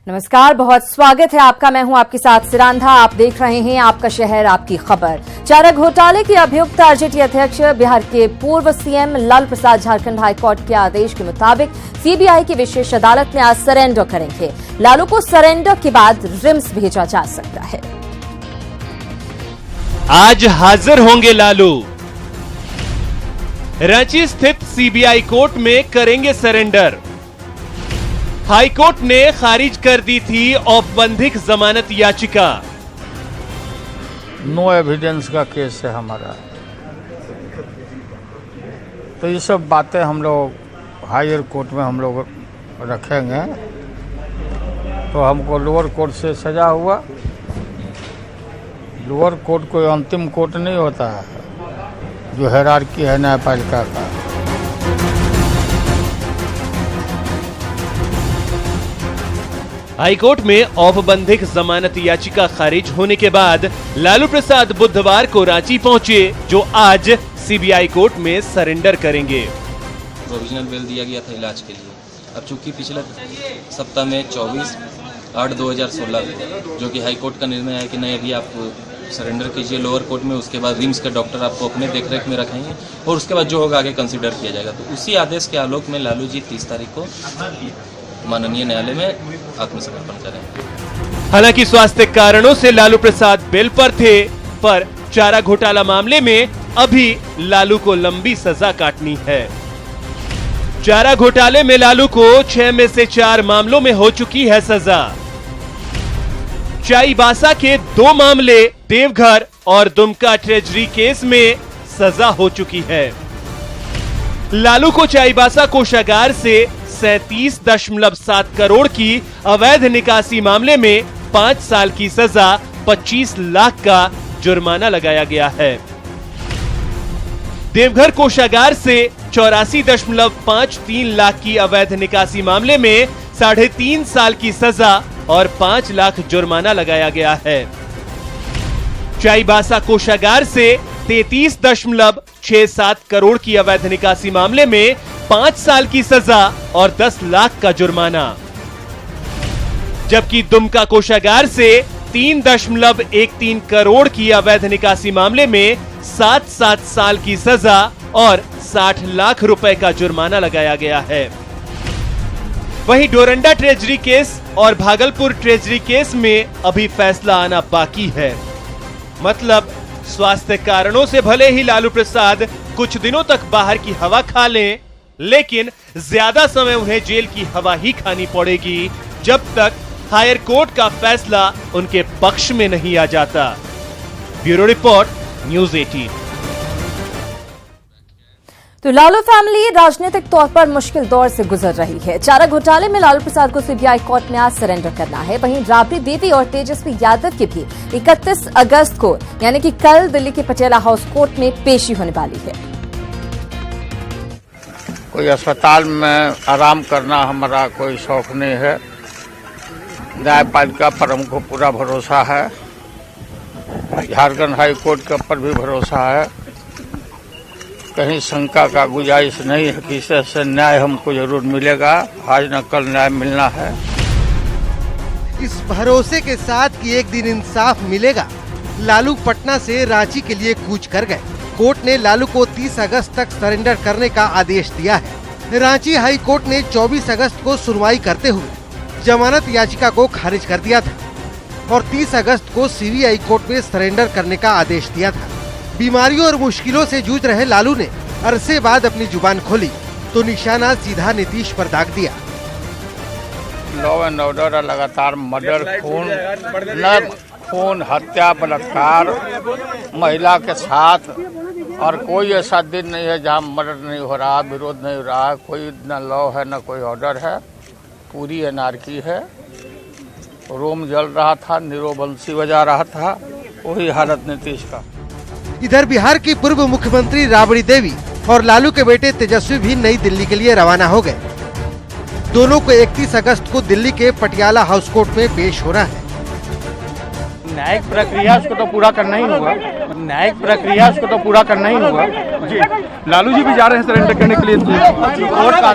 नमस्कार, बहुत स्वागत है आपका। मैं हूं आपके साथ सिरांधा। आप देख रहे हैं आपका शहर आपकी खबर। चारा घोटाले के अभियुक्त आरजेडी अध्यक्ष बिहार के पूर्व सीएम लालू प्रसाद झारखंड हाईकोर्ट के आदेश के मुताबिक सीबीआई की विशेष अदालत में आज सरेंडर करेंगे। लालू को सरेंडर के बाद रिम्स भेजा जा सकता है। आज हाजिर होंगे लालू। रांची स्थित सीबीआई कोर्ट में करेंगे सरेंडर। हाईकोर्ट ने खारिज कर दी थी औपबंधिक जमानत याचिका। नो एविडेंस का केस है हमारा, तो ये सब बातें हम लोग हायर कोर्ट में हम लोग रखेंगे। तो हमको लोअर कोर्ट से सजा हुआ। लोअर कोर्ट कोई अंतिम कोर्ट नहीं होता है, जो हायरार्की है न्यायपालिका का। हाईकोर्ट में औपबंधिक जमानत याचिका खारिज होने के बाद लालू प्रसाद बुधवार को रांची पहुंचे, जो आज सीबीआई कोर्ट में सरेंडर करेंगे। प्रोविजनल बेल दिया गया था इलाज के लिए। अब चूंकि पिछले सप्ताह में 24/8/2016 जो कि हाईकोर्ट का निर्णय है कि नहीं, अभी आप सरेंडर कीजिए लोअर कोर्ट में, उसके बाद रिम्स के डॉक्टर आपको अपने देखरेख में रखेंगे और उसके बाद जो होगा आगे कंसिडर किया जाएगा। तो उसी आदेश के आलोक में लालू जी 30 तारीख को माननीय न्यायालय में आत्मसमर्पण करें। हालांकि स्वास्थ्य कारणों से लालू प्रसाद बेल पर थे, पर चारा घोटाला मामले में अभी लालू को लंबी सजा काटनी है। चारा घोटाले में लालू को 6 में से 4 मामलों में हो चुकी है सजा। चाईबासा के 2 मामले, देवघर और दुमका ट्रेजरी केस में सजा हो चुकी है। लालू को चाईबासा कोषागार से 37.7 करोड़ की अवैध निकासी मामले में 5 साल की सजा, 25 लाख का जुर्माना लगाया गया है। देवघर कोषागार से 84.53 लाख की अवैध निकासी मामले में 3.5 साल की सजा और 5 लाख जुर्माना लगाया गया है। चाईबासा कोषागार से 33.67 करोड़ की अवैध निकासी मामले में 5 साल की सजा और 10 लाख का जुर्माना, जबकि दुमका कोषागार से 3.13 करोड़ की अवैध निकासी मामले में 7 साल की सजा और 60 लाख रुपए का जुर्माना लगाया गया है। वहीं डोरंडा ट्रेजरी केस और भागलपुर ट्रेजरी केस में अभी फैसला आना बाकी है। मतलब स्वास्थ्य कारणों से भले ही लालू प्रसाद कुछ दिनों तक बाहर की हवा खा लें, लेकिन ज्यादा समय उन्हें जेल की हवा ही खानी पड़ेगी, जब तक हायर कोर्ट का फैसला उनके पक्ष में नहीं आ जाता। Bureau report, news 18। तो लालू फैमिली राजनीतिक तौर पर मुश्किल दौर से गुजर रही है। चारा घोटाले में लालू प्रसाद को सीबीआई कोर्ट में आज सरेंडर करना है। वहीं राबड़ी देवी और तेजस्वी यादव की भी 31 अगस्त को यानी कि कल दिल्ली के पटियाला हाउस कोर्ट में पेशी होने वाली है। कोई अस्पताल में आराम करना हमारा कोई शौक नहीं है। न्यायपालिका पर हमको पूरा भरोसा है। झारखंड हाई कोर्ट के ऊपर भी भरोसा है। कहीं शंका का गुंजाइश नहीं है कि इससे न्याय हमको जरूर मिलेगा। आज न कल न्याय मिलना है। इस भरोसे के साथ कि एक दिन इंसाफ मिलेगा, लालू पटना से रांची के लिए कूच कर गए। कोर्ट ने लालू को 30 अगस्त तक सरेंडर करने का आदेश दिया है। रांची हाई कोर्ट ने 24 अगस्त को सुनवाई करते हुए जमानत याचिका को खारिज कर दिया था और 30 अगस्त को सीबीआई कोर्ट में सरेंडर करने का आदेश दिया था। बीमारियों और मुश्किलों से जूझ रहे लालू ने अरसे बाद अपनी जुबान खोली तो निशाना सीधा नीतीश पर दाग दिया। लॉ एंड ऑर्डर लगातार मर्डर, खून, हत्या, बलात्कार, महिला के साथ, और कोई ऐसा दिन नहीं है जहां मर्डर नहीं हो रहा, विरोध नहीं हो रहा। कोई न लॉ है न कोई ऑर्डर है, पूरी एनार्की है। रोम जल रहा था, निरोबंसी बजा रहा था, वही हालत नीतीश का। इधर बिहार की पूर्व मुख्यमंत्री राबड़ी देवी और लालू के बेटे तेजस्वी भी नई दिल्ली के लिए रवाना हो गए। दोनों को 31 अगस्त को दिल्ली के पटियाला हाउस कोर्ट में पेश होना है। न्यायिक प्रक्रिया उसको तो पूरा करना ही होगा। न्यायिक प्रक्रिया उसको तो पूरा करना ही होगा। जी, लालू जी भी जा रहे हैं सरेंडर करने के लिए कोर्ट का।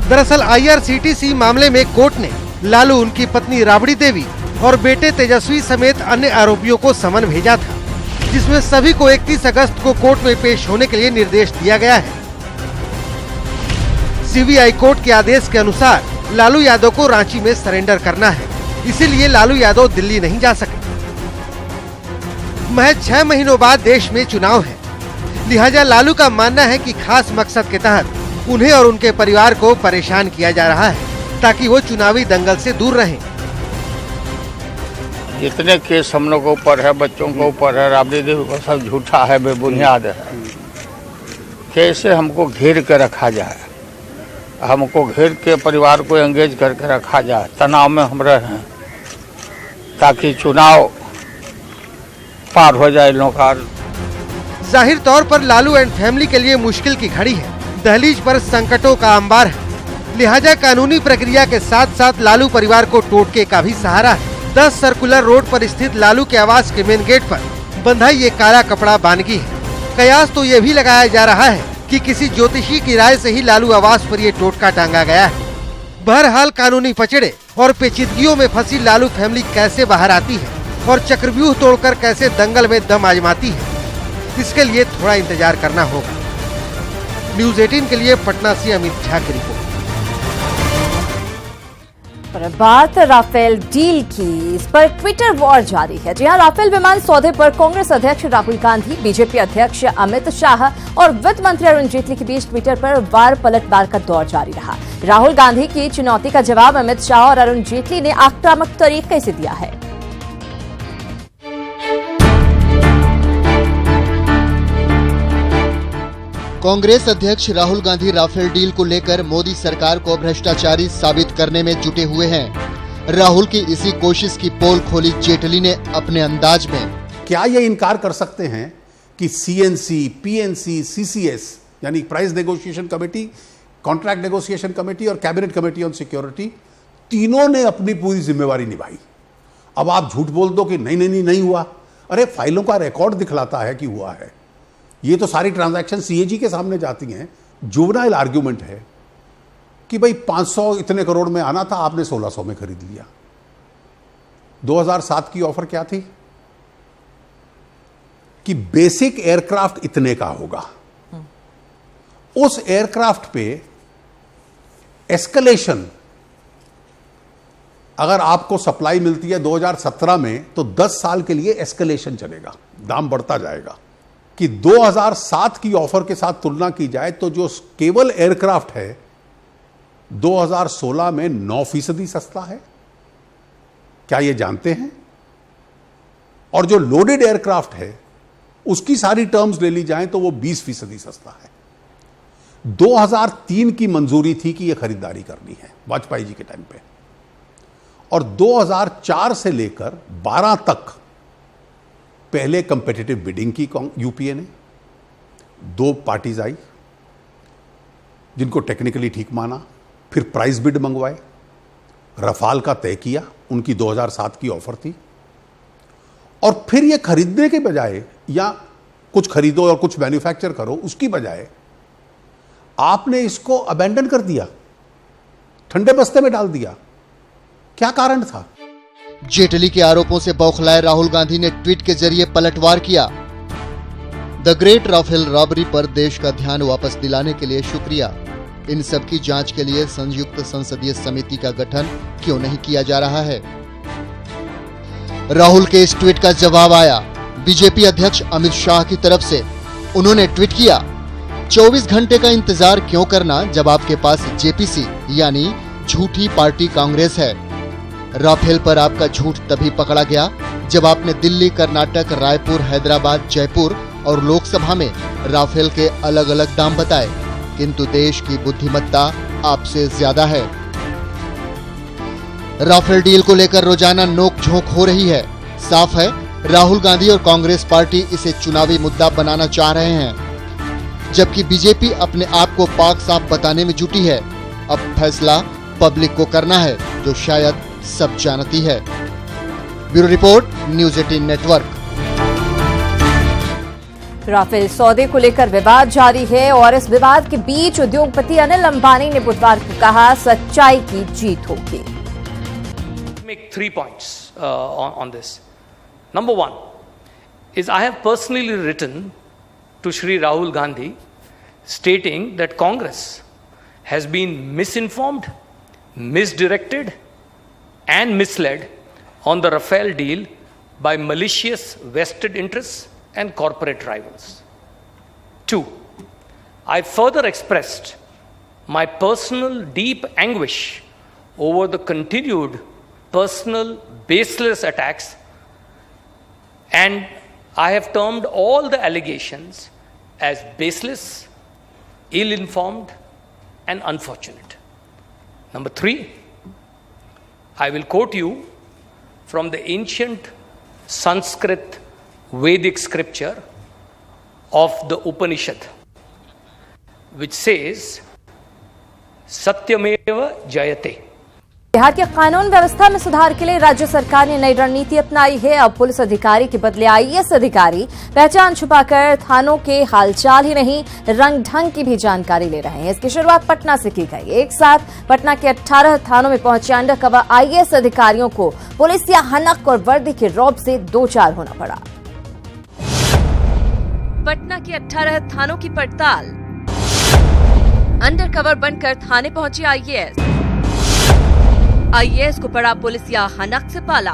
दरअसल IRCTC मामले में कोर्ट ने लालू उनकी पत्नी राबड़ी देवी और बेटे तेजस्वी समेत अन्य आरोपियों को समन भेजा था, जिसमें सभी को 31 अगस्त को कोर्ट में पेश होने के लिए निर्देश दिया गया है। सीबीआई कोर्ट के आदेश के अनुसार लालू यादव को रांची में सरेंडर करना है, इसीलिए लालू यादव दिल्ली नहीं जा सके। महज 6 महीनों बाद देश में चुनाव है, लिहाजा लालू का मानना है कि खास मकसद के तहत उन्हें और उनके परिवार को परेशान किया जा रहा है ताकि वो चुनावी दंगल से दूर रहें। जितने केस हम लोग के ऊपर है, बच्चों के ऊपर है, राबड़ी देवी को सब झूठा है, बेबुनियाद है। कैसे हमको घेर के रखा जाए, हमको घेर के परिवार को एंगेज करके रखा जाए, तनाव में हम रहे ताकि चुनाव पार हो जाए लोग। जाहिर तौर पर लालू एंड फैमिली के लिए मुश्किल की घड़ी है, दहलीज पर संकटों का अंबार है, लिहाजा कानूनी प्रक्रिया के साथ साथ लालू परिवार को टोटके का भी सहारा है। 10 सर्कुलर रोड पर स्थित लालू के आवास के मेन गेट पर बंधा ये काला कपड़ा बानगी है। कयास तो ये भी लगाया जा रहा है कि किसी ज्योतिषी की राय से ही लालू आवास पर ये टोटका टांगा गया है। बहरहाल कानूनी पचड़े और पेचीदगियों में फंसी लालू फैमिली कैसे बाहर आती है और चक्रव्यूह तोड़कर कैसे दंगल में दम आजमाती है, इसके लिए थोड़ा इंतजार करना होगा। न्यूज़ 18 के लिए पटना से अमित झा की रिपोर्ट। पर बात राफेल डील की, इस पर ट्विटर वॉर जारी है। जी हां, राफेल विमान सौदे पर कांग्रेस अध्यक्ष राहुल गांधी, बीजेपी अध्यक्ष अमित शाह और वित्त मंत्री अरुण जेटली के बीच ट्विटर पर वार पलटवार का दौर जारी रहा। राहुल गांधी की चुनौती का जवाब अमित शाह और अरुण जेटली ने आक्रामक तरीके से दिया है। कांग्रेस अध्यक्ष राहुल गांधी राफेल डील को लेकर मोदी सरकार को भ्रष्टाचारी साबित करने में जुटे हुए हैं। राहुल की इसी कोशिश की पोल खोली जेटली ने अपने अंदाज में। क्या ये इनकार कर सकते हैं कि सीएनसी, पीएनसी, सीसीएस यानी price negotiation committee, contract negotiation committee और कैबिनेट कमेटी ऑन सिक्योरिटी, तीनों ने अपनी पूरी जिम्मेवारी निभाई। अब आप झूठ बोल दो कि नहीं हुआ। अरे फाइलों का रिकॉर्ड दिखलाता है कि हुआ है। ये तो सारी ट्रांजैक्शन सीएजी के सामने जाती हैं। जुवेनाइल आर्ग्यूमेंट है कि भाई 500 इतने करोड़ में आना था, आपने 1600 में खरीद लिया। 2007 की ऑफर क्या थी कि बेसिक एयरक्राफ्ट इतने का होगा। उस एयरक्राफ्ट पे एस्केलेशन, अगर आपको सप्लाई मिलती है 2017 में तो 10 साल के लिए एस्केलेशन चलेगा, दाम बढ़ता जाएगा। कि 2007 की ऑफर के साथ तुलना की जाए तो जो केवल एयरक्राफ्ट है 2016 में 9% सस्ता है। क्या ये जानते हैं? और जो लोडेड एयरक्राफ्ट है उसकी सारी टर्म्स ले ली जाएं तो वो 20% सस्ता है। 2003 की मंजूरी थी कि यह खरीदारी करनी है वाजपेयी जी के टाइम पे, और 2004 से लेकर 12 तक पहले कंपेटिटिव बिडिंग की यूपीए ने। 2 पार्टीज आई जिनको टेक्निकली ठीक माना, फिर प्राइस बिड मंगवाए, रफाल का तय किया, उनकी 2007 की ऑफर थी। और फिर ये खरीदने के बजाय या कुछ खरीदो और कुछ मैन्युफैक्चर करो, उसकी बजाय आपने इसको अबैंडन कर दिया, ठंडे बस्ते में डाल दिया। क्या कारण था? जेटली के आरोपों से बौखलाए राहुल गांधी ने ट्वीट के जरिए पलटवार किया। द ग्रेट राफेल रॉबरी पर देश का ध्यान वापस दिलाने के लिए शुक्रिया। इन सब की जांच के लिए संयुक्त संसदीय समिति का गठन क्यों नहीं किया जा रहा है? राहुल के इस ट्वीट का जवाब आया बीजेपी अध्यक्ष अमित शाह की तरफ से। उन्होंने ट्वीट किया, 24 घंटे का इंतजार क्यों करना जब आपके पास जेपीसी यानी झूठी पार्टी कांग्रेस है। राफेल पर आपका झूठ तभी पकड़ा गया जब आपने दिल्ली, कर्नाटक, रायपुर, हैदराबाद, जयपुर और लोकसभा में राफेल के अलग अलग दाम बताए, किंतु देश की बुद्धिमत्ता आपसे ज्यादा है। राफेल डील को लेकर रोजाना नोक-झोंक हो रही है। साफ है राहुल गांधी और कांग्रेस पार्टी इसे चुनावी मुद्दा बनाना चाह रहे हैं, जबकि बीजेपी अपने आप को पाक साफ बताने में जुटी है। अब फैसला पब्लिक को करना है, जो शायद सब जानती है। Bureau report, news 18 network. Rafale सौदे को लेकर विवाद जारी है और इस विवाद के बीच उद्योगपति अनिल अंबानी ने बुधवार को कहा, सच्चाई की जीत होगी। make 3 points on this. Number one is I have personally written to Shri Rahul Gandhi stating that Congress has been misinformed, misdirected and misled on the Rafale deal by malicious vested interests and corporate rivals. 2, I further expressed my personal deep anguish over the continued personal baseless attacks, and I have termed all the allegations as baseless, ill-informed and unfortunate. Number 3, I will quote you from the ancient Sanskrit Vedic scripture of the Upanishad, which says, Satyameva Jayate. Bihar के कानून व्यवस्था में सुधार के लिए राज्य सरकार ने नई रणनीति अपनाई है। अब पुलिस अधिकारी के बदले आईएएस अधिकारी पहचान छुपाकर थानों के हालचाल ही नहीं, रंग ढंग की भी जानकारी ले रहे हैं। इसकी शुरुआत पटना से की गई। एक साथ पटना के 18 थानों में पहुंचे अंडर कवर आईएएस अधिकारियों को पुलिस या हनक और वर्दी के रौब से दो चार होना पड़ा। पटना के 18 थानों की पड़ताल, अंडर कवर बनकर थाने पहुंचे आईएएस को पड़ा पुलिस या हनक से पाला।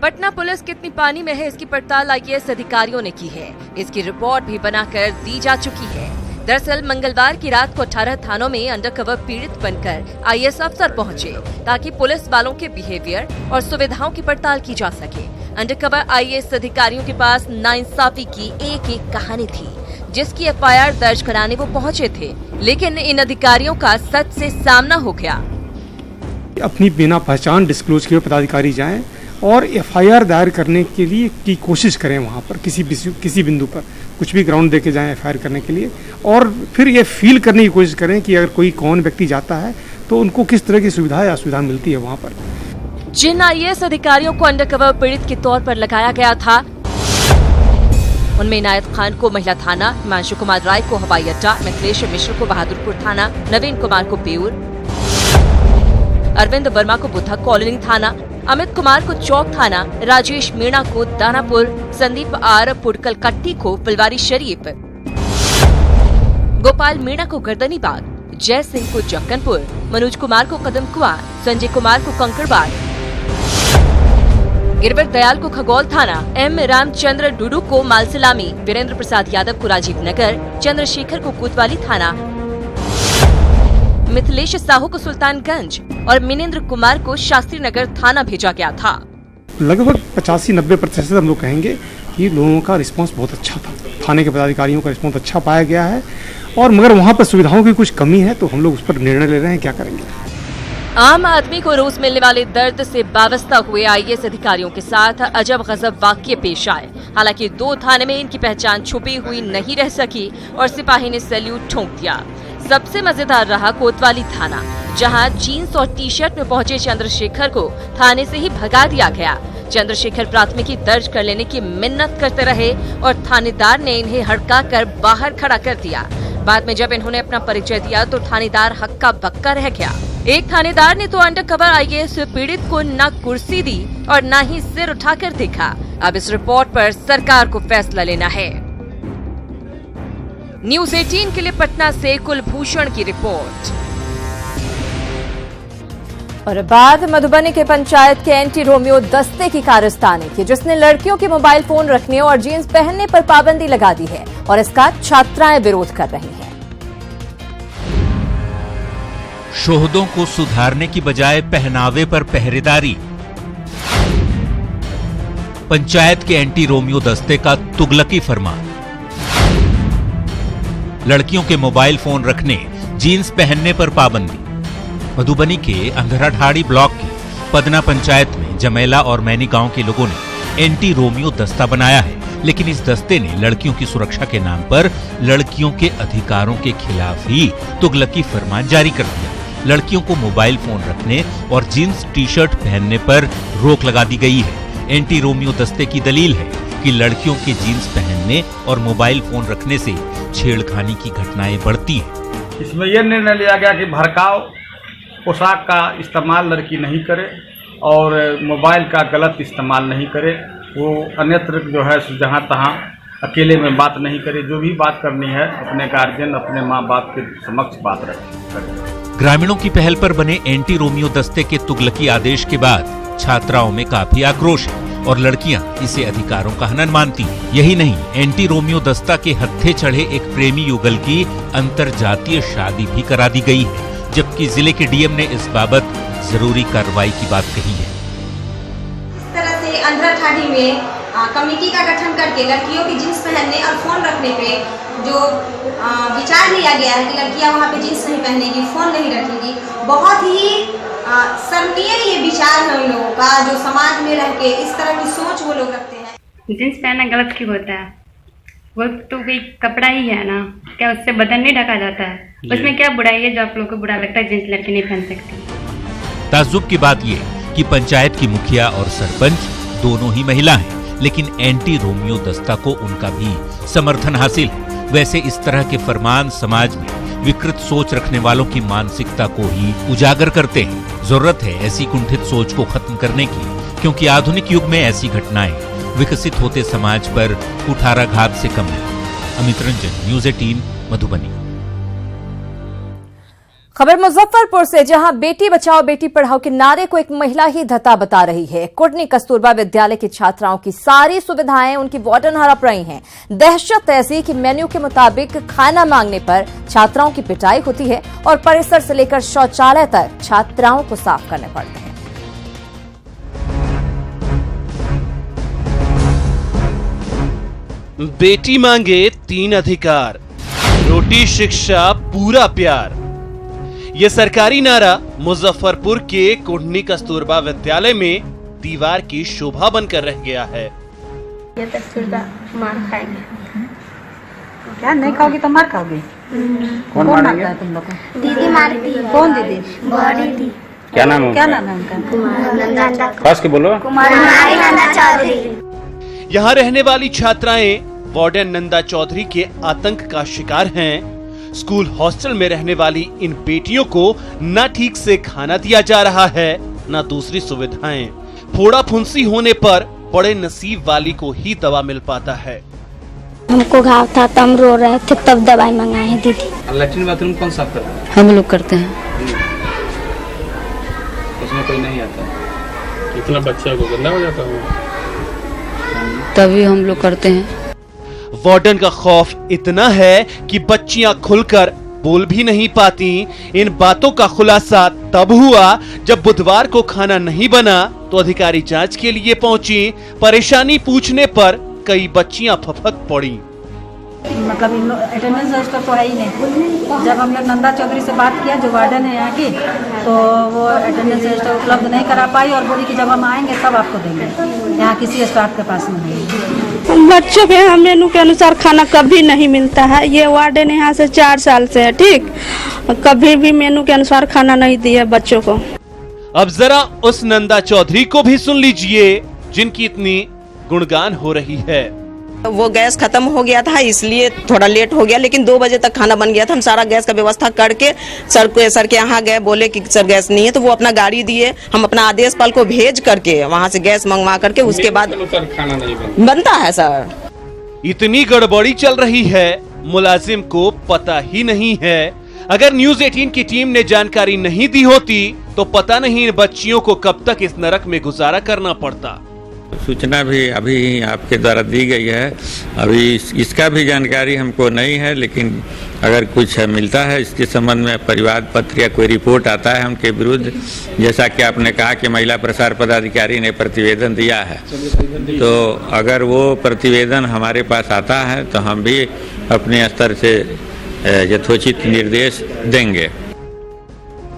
पटना पुलिस कितनी पानी में है, इसकी पड़ताल आईएएस अधिकारियों ने की है। इसकी रिपोर्ट भी बनाकर दी जा चुकी है। दरअसल मंगलवार की रात को 18 थानों में अंडरकवर पीड़ित बनकर आईएएस अफसर पहुंचे ताकि पुलिस वालों के बिहेवियर और सुविधाओं की पड़ताल की जा सके। अंडरकवर आईएएस अधिकारियों के पास नाइंसाफी की एक एक कहानी थी, जिसकी एफआईआर दर्ज कराने वो पहुंचे थे, लेकिन इन अधिकारियोयों का सच से सामना हो गया। अपनी बिना पहचान डिस्क्लोज किए पदाधिकारी जाएं और एफआईआर दायर करने के लिए की कोशिश करें, वहां पर किसी बिंदु पर कुछ भी ग्राउंड देके जाएं एफआईआर करने के लिए, और फिर ये फील करने की कोशिश करें कि अगर कोई कौन व्यक्ति जाता है तो उनको किस तरह की सुविधा या असुविधा मिलती है वहां पर। जिन आईएएस अधिकारियों को अंडरकवर पीड़ित के तौर पर लगाया गया था, उनमें इनायत खान को महिला थाना, हिमांशु कुमार राय को हवाई अड्डा, मिथिलेश मिश्र को बहादुरपुर थाना, नवीन कुमार को बेऊर, अरविंद वर्मा को बुद्धा कॉलोनी थाना, अमित कुमार को चौक थाना, राजेश मीणा को दानापुर, संदीप आर पुड़कल कट्टी को फुलवारी शरीफ, गोपाल मीणा को गर्दनीबाग, जय सिंह को जक्कनपुर, मनोज कुमार को कदमकुआ, संजय कुमार को कंकड़बाग, गिरवर दयाल को खगौल थाना, एम रामचंद्र डुडू को मालसलामी, वीरेंद्र प्रसाद यादव को राजीव नगर, चंद्रशेखर को कोतवाली थाना, मिथिलेश साहू को सुल्तानगंज और मिनेंद्र कुमार को शास्त्री नगर थाना भेजा गया था। लगभग 85-90% हम लोग कहेंगे कि लोगों का रिस्पांस बहुत अच्छा था, थाने के पदाधिकारियों का रिस्पांस अच्छा पाया गया है, और मगर वहाँ पर सुविधाओं की कुछ कमी है तो हम लोग उस पर निर्णय ले रहे हैं क्या करेंगे। आम आदमी को रोज मिलने वाले दर्द से वाबस्ता हुए आईएएस अधिकारियों के साथ अजब गजब वाकये पेश आए। हालांकि 2 थाने में इनकी पहचान छुपी हुई नहीं रह सकी और सिपाही ने सैल्यूट ठोक दिया। सबसे मजेदार रहा कोतवाली थाना, जहां जीन्स और टी शर्ट में पहुंचे चंद्रशेखर को थाने से ही भगा दिया गया। चंद्रशेखर प्राथमिकी दर्ज कर लेने की मिन्नत करते रहे और थानेदार ने इन्हें हड़काकर बाहर खड़ा कर दिया। बाद में जब इन्होंने अपना परिचय दिया तो थानेदार हक्का बक्का रह गया। एक थानेदार ने तो अंडरकवर आईएएस पीड़ित को न कुर्सी दी और न ही सिर उठाकर देखा। अब इस रिपोर्ट पर सरकार को फैसला लेना है। न्यूज़ 18 के लिए पटना से कुलभूषण की रिपोर्ट। और बाद मधुबनी के पंचायत के एंटी रोमियो दस्ते की कारस्तानी की, जिसने लड़कियों के मोबाइल फोन रखने और जींस पहनने पर पाबंदी लगा दी है और इसका छात्राएं विरोध कर रही हैं। शोहदों को सुधारने की बजाय पहनावे पर पहरेदारी। पंचायत के एंटी रोमियो दस्ते का तुगलकी फरमान। लड़कियों के मोबाइल फोन रखने, जीन्स पहनने पर पाबंदी। मधुबनी के अंधराढाड़ी ब्लॉक की पदना पंचायत में जमेला और मैनी गांव के लोगों ने एंटी रोमियो दस्ता बनाया है, लेकिन इस दस्ते ने लड़कियों की सुरक्षा के नाम पर लड़कियों के अधिकारों के खिलाफ ही तुगलकी फरमान जारी कर दिया। लड़कियों को मोबाइल फोन रखने और जीन्स टी शर्ट पहनने पर रोक लगा दी गई है। एंटी रोमियो दस्ते की दलील है कि लड़कियों के जीन्स पहनने और मोबाइल फोन रखने से छेड़खानी की घटनाएं बढ़ती हैं। इसमें यह निर्णय लिया गया कि भड़काऊ पोशाक का इस्तेमाल लड़की नहीं करे और मोबाइल का गलत इस्तेमाल नहीं करे। वो अन्यत्र जो है जहाँ तहाँ अकेले में बात नहीं करे, जो भी बात करनी है अपने गार्जियन अपने माँ बाप के समक्ष बात रखें। ग्रामीणों की पहल पर बने एंटी रोमियो दस्ते के तुगलकी आदेश के बाद छात्राओं में काफी आक्रोश है और लड़कियां इसे अधिकारों का हनन मानती हैं। यही नहीं, एंटी रोमियो दस्ता के हत्थे चढ़े एक प्रेमी युगल की अंतरजातीय शादी भी करा दी गई है, जबकि जिले के डीएम ने इस बाबत जरूरी कार्रवाई की बात कही है। इस तरह से अंधराठाड़ी में कमेटी का गठन करके लड़कियों की जींस पहनने और फोन रखने पे जो विचार लिया गया है कि लड़कियां वहां पे जींस नहीं पहनेगी, फोन नहीं रखेगी, बहुत ही शर्मनीय ये विचार है उन लोगों का, जो समाज में रह के इस तरह की सोच वो लोग रखते हैं। जींस पहनना गलत क्यों होता है? वो तो कोई कपड़ा ही है ना, क्या उससे बदन नहीं ढका जाता है? उसमें क्या बुराई है जो आप लोगों को बुरा लगता है जींस लड़की नहीं पहन सकती? ताज्जुब की बात ये कि पंचायत की मुखिया और सरपंच दोनों ही महिला हैं, लेकिन एंटी रोमियो दस्ता को उनका भी समर्थन हासिल है। वैसे इस तरह के फरमान समाज में विकृत सोच रखने वालों की मानसिकता को ही उजागर करते हैं। जरूरत है ऐसी कुंठित सोच को खत्म करने की, क्योंकि आधुनिक युग में ऐसी घटनाएं विकसित होते समाज पर कुठाराघात से कम है। अमित रंजन, न्यूज़ 18, मधुबनी। खबर मुजफ्फरपुर से, जहां बेटी बचाओ बेटी पढ़ाओ के नारे को एक महिला ही धता बता रही है। कुटनी कस्तूरबा विद्यालय की छात्राओं की सारी सुविधाएं उनकी वार्डन हड़प रही हैं। दहशत ऐसी कि मेन्यू के मुताबिक खाना मांगने पर छात्राओं की पिटाई होती है और परिसर से लेकर शौचालय तक छात्राओं को साफ करने पड़ते हैं। बेटी मांगे 3 अधिकार, रोटी शिक्षा पूरा प्यार, ये सरकारी नारा मुजफ्फरपुर के कुटनी कस्तूरबा विद्यालय में दीवार की शोभा बनकर रह गया है। ये कस्तूरबा मार खाएंगे। क्या नहीं खाओगी तो मार खाओगी? कौन मारता है तुम लोग को? दीदी मारती है। कौन दीदी? बड़ी दी। क्या नाम है उनका? खास के बोलो। कुमारी नंदा चौधरी। यहाँ रहने वाली छात्राएं वार्डन नंदा चौधरी के आतंक का शिकार हैं। स्कूल हॉस्टल में रहने वाली इन बेटियों को न ठीक से खाना दिया जा रहा है, न दूसरी सुविधाएं। फोड़ा फुंसी होने पर बड़े नसीब वाली को ही दवा मिल पाता है। हमको घाव था, तब रो रहे थे, तब दवाई मंगाए हैं दीदी। लैट्रिन बाथरूम कौन साफ करता है? हम लोग करते हैं। उसमें कोई नहीं आता? कितना बच्चा को गंदा हो जाता है, तभी हम लोग करते हैं। वार्डन का खौफ इतना है कि बच्चियां खुलकर बोल भी नहीं पाती। इन बातों का खुलासा तब हुआ जब बुधवार को खाना नहीं बना तो अधिकारी जांच के लिए पहुंची। परेशानी पूछने पर कई बच्चियां फफक पड़ी। मतलब अटेंडेंस रजिस्टर तो है ही नहीं। जब हम लोग नंदा चौधरी से बात किया, जो वार्डन है यहाँ की, तो वो अटेंडेंस रजिस्टर उपलब्ध नहीं करा पाई और बोली कि जब हम आएंगे तब आपको देंगे। यहाँ किसी स्टाफ के पास नहीं है। बच्चों के हम मेनू के अनुसार खाना कभी नहीं मिलता है। ये वार्डन यहाँ से 4 साल से है, ठीक, कभी भी मेनू के अनुसार खाना नहीं दिया बच्चों को। अब जरा उस नंदा चौधरी को भी सुन लीजिए जिनकी इतनी गुणगान हो रही है। वो गैस खत्म हो गया था इसलिए थोड़ा लेट हो गया, लेकिन 2 बजे तक खाना बन गया था। हम सारा गैस का व्यवस्था करके सर के यहाँ गए, बोले कि सर गैस नहीं है, तो वो अपना गाड़ी दिए। हम अपना आदेश पाल को भेज करके वहाँ से गैस मंगवा करके उसके बाद खाना नहीं बनता है। सर इतनी गड़बड़ी चल रही है, मुलाजिम को पता ही नहीं है। अगर न्यूज़ 18 की टीम ने जानकारी नहीं दी होती तो पता नहीं इन बच्चियों को कब तक इस नरक में गुजारा करना पड़ता। सूचना भी अभी आपके द्वारा दी गई है, अभी इसका भी जानकारी हमको नहीं है, लेकिन अगर कुछ मिलता है इसके संबंध में परिवाद पत्र या कोई रिपोर्ट आता है उनके विरुद्ध, जैसा कि आपने कहा कि महिला प्रसार पदाधिकारी ने प्रतिवेदन दिया है, तो अगर वो प्रतिवेदन हमारे पास आता है तो हम भी अपने स्तर से यथोचित निर्देश देंगे।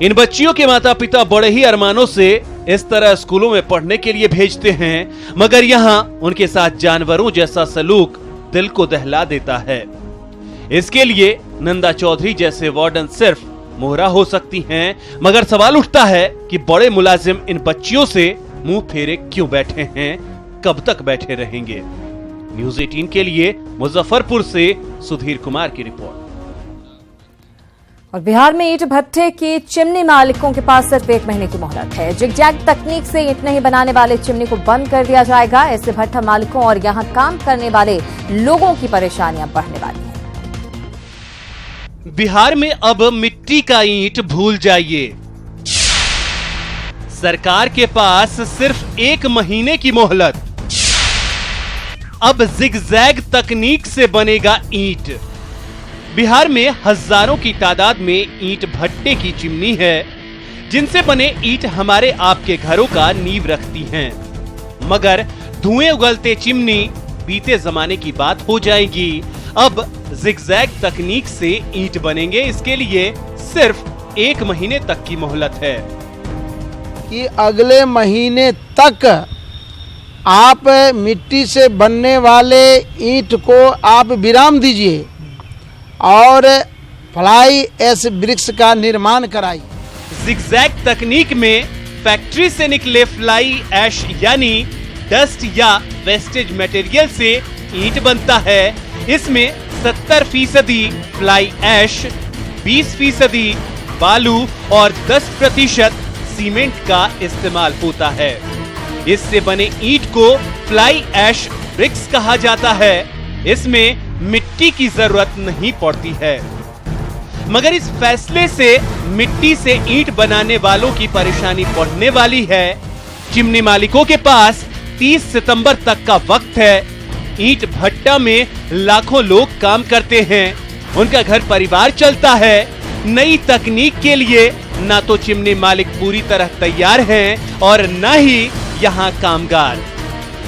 इन बच्चियों के माता पिता बड़े ही अरमानों से इस तरह स्कूलों में पढ़ने के लिए भेजते हैं, मगर यहाँ उनके साथ जानवरों जैसा सलूक दिल को दहला देता है। इसके लिए नंदा चौधरी जैसे वार्डन सिर्फ मोहरा हो सकती हैं, मगर सवाल उठता है कि बड़े मुलाजिम इन बच्चियों से मुंह फेरे क्यों बैठे हैं, कब तक बैठे रहेंगे। न्यूज 18 के लिए मुजफ्फरपुर से सुधीर कुमार की रिपोर्ट। और बिहार में ईंट भट्टे के चिमनी मालिकों के पास सिर्फ 1 महीने की मोहलत है। जिगजैग तकनीक से ईंट नहीं बनाने वाले चिमनी को बंद कर दिया जाएगा। ऐसे भट्टा मालिकों और यहां काम करने वाले लोगों की परेशानियां बढ़ने वाली हैं। बिहार में अब मिट्टी का ईंट भूल जाइए। सरकार के पास सिर्फ 1 महीने की मोहलत। अब जिगजैग तकनीक से बनेगा ईंट। बिहार में हजारों की तादाद में ईंट भट्टे की चिमनी है, जिनसे बने ईंट हमारे आपके घरों का नींव रखती हैं। मगर धुएं उगलते चिमनी बीते जमाने की बात हो जाएगी। अब जिगजैग तकनीक से ईंट बनेंगे। इसके लिए सिर्फ 1 महीने तक की मोहलत है कि अगले महीने तक आप मिट्टी से बनने वाले ईंट को आप विराम दीजिए और फ्लाई ऐश वृक्ष का निर्माण कराइए। जिगजैग तकनीक में फैक्ट्री से निकले फ्लाई ऐश यानी डस्ट या वेस्टेज मटेरियल से ईंट बनता है। इसमें 70% फ्लाई ऐश, 20% बालू और 10% सीमेंट का इस्तेमाल होता है। इससे बने ईंट को फ्लाई ऐश ब्रिक्स कहा जाता है। इसमें मिट्टी की जरूरत नहीं पड़ती है। मगर इस फैसले से मिट्टी से ईंट बनाने वालों की परेशानी बढ़ने वाली है। चिमनी मालिकों के पास 30 सितंबर तक का वक्त है। ईंट भट्टा में लाखों लोग काम करते हैं, उनका घर परिवार चलता है। नई तकनीक के लिए ना तो चिमनी मालिक पूरी तरह तैयार हैं और न ही यहाँ कामगार।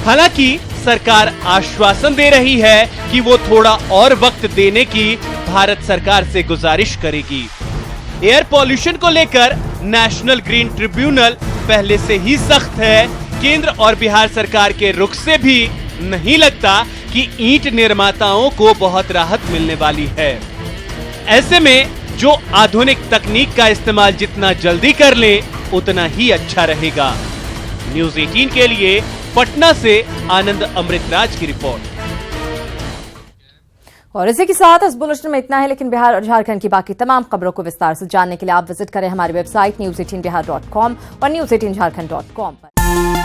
हालांकि सरकार आश्वासन दे रही है कि वो थोड़ा और वक्त देने की भारत सरकार से गुजारिश करेगी। एयर पॉल्यूशन को लेकर नेशनल ग्रीन ट्रिब्यूनल पहले से ही सख्त है। केंद्र और बिहार सरकार के रुख से भी नहीं लगता कि ईंट निर्माताओं को बहुत राहत मिलने वाली है। ऐसे में जो आधुनिक तकनीक का इस्तेमाल जितना जल्दी कर ले उतना ही अच्छा रहेगा। न्यूज 18 के लिए पटना से आनंद अमृतराज की रिपोर्ट। और इसी के साथ इस बुलेटिन में इतना है, लेकिन बिहार और झारखंड की बाकी तमाम खबरों को विस्तार से जानने के लिए आप विजिट करें हमारी वेबसाइट news18bihar.com और news18jharkhand.com पर।